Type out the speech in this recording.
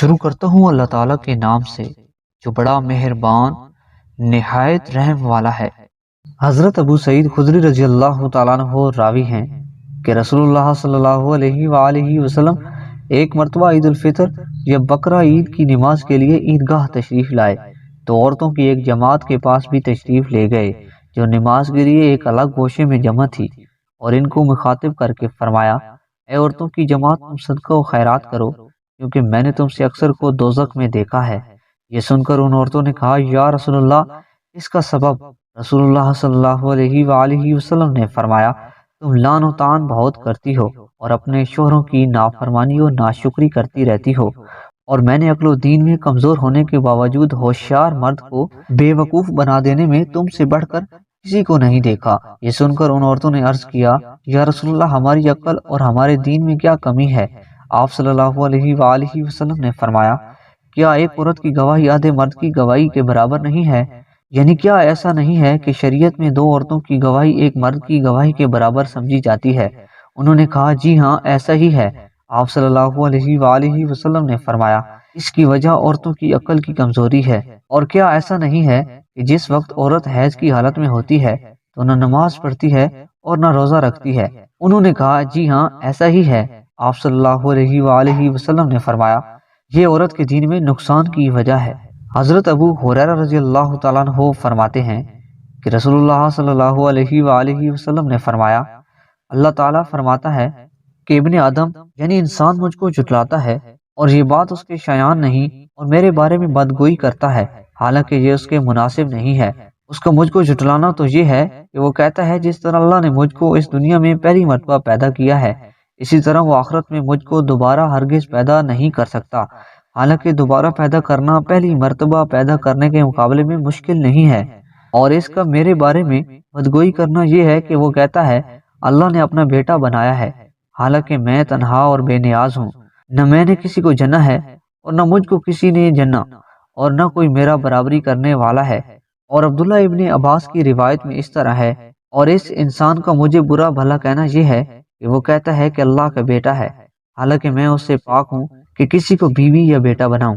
شروع کرتا ہوں اللہ تعالیٰ کے نام سے جو بڑا مہربان نہایت رحم والا ہے۔ حضرت ابو سعید خدری رضی اللہ تعالیٰ عنہ راوی ہیں کہ رسول اللہ صلی اللہ علیہ وآلہ وسلم ایک مرتبہ عید الفطر یا بقرہ عید کی نماز کے لیے عیدگاہ تشریف لائے تو عورتوں کی ایک جماعت کے پاس بھی تشریف لے گئے جو نماز کے لیے ایک الگ گوشے میں جمع تھی، اور ان کو مخاطب کر کے فرمایا، اے عورتوں کی جماعت، تم صدقہ و خیرات کرو کیونکہ میں نے تم سے اکثر کو دوزخ میں دیکھا ہے۔ یہ سن کر ان عورتوں نے کہا، یا رسول اللہ، اس کا سبب؟ رسول اللہ صلی اللہ علیہ وآلہ وسلم نے فرمایا، تم لعن و طعن بہت کرتی ہو اور اپنے شوہروں کی نافرمانی و ناشکری کرتی رہتی ہو، اور میں نے عقل و دین میں کمزور ہونے کے باوجود ہوشیار مرد کو بے وقوف بنا دینے میں تم سے بڑھ کر کسی کو نہیں دیکھا۔ یہ سن کر ان عورتوں نے عرض کیا، یا رسول اللہ، ہماری عقل اور ہمارے دین میں کیا کمی ہے؟ آپ صلی اللہ علیہ وآلہ وسلم نے فرمایا، کیا ایک عورت کی گواہی آدھے مرد کی گواہی کے برابر نہیں ہے؟ یعنی کیا ایسا نہیں ہے کہ شریعت میں دو عورتوں کی گواہی ایک مرد کی گواہی کے برابر سمجھی جاتی ہے؟ انہوں نے کہا، جی ہاں، ایسا ہی ہے۔ آپ صلی اللہ علیہ وآلہ وسلم نے فرمایا، اس کی وجہ عورتوں کی عقل کی کمزوری ہے۔ اور کیا ایسا نہیں ہے کہ جس وقت عورت حیض کی حالت میں ہوتی ہے تو نہ نماز پڑھتی ہے اور نہ روزہ رکھتی ہے؟ انہوں نے کہا، جی ہاں، ایسا ہی ہے۔ آپ صلی اللہ علیہ وآلہ وسلم نے فرمایا، یہ عورت کے دین میں نقصان کی وجہ ہے۔ حضرت ابو ہریرہ رضی اللہ تعالیٰ عنہ فرماتے ہیں کہ رسول اللہ صلی اللہ علیہ وآلہ وسلم نے فرمایا، اللہ تعالیٰ فرماتا ہے کہ ابن آدم یعنی انسان مجھ کو جھٹلاتا ہے اور یہ بات اس کے شایان نہیں اور میرے بارے میں بدگوئی کرتا ہے، حالانکہ یہ اس کے مناسب نہیں ہے۔ اس کا مجھ کو جھٹلانا تو یہ ہے کہ وہ کہتا ہے جس طرح اللہ نے مجھ کو اس دنیا میں پہلی مرتبہ پیدا کیا ہے، اسی طرح وہ آخرت میں مجھ کو دوبارہ ہرگز پیدا نہیں کر سکتا، حالانکہ دوبارہ پیدا کرنا پہلی مرتبہ پیدا کرنے کے مقابلے میں مشکل نہیں ہے۔ اور اس کا میرے بارے میں بدگوئی کرنا یہ ہے کہ وہ کہتا ہے اللہ نے اپنا بیٹا بنایا ہے، حالانکہ میں تنہا اور بے نیاز ہوں، نہ میں نے کسی کو جنا ہے اور نہ مجھ کو کسی نے جنا، اور نہ کوئی میرا برابری کرنے والا ہے۔ اور عبداللہ ابن عباس کی روایت میں اس طرح ہے، اور اس انسان کا مجھے برا بھلا کہنا یہ ہے کہ وہ کہتا ہے کہ اللہ کا بیٹا ہے، حالانکہ میں اس سے پاک ہوں کہ کسی کو بیوی یا بیٹا بناؤں۔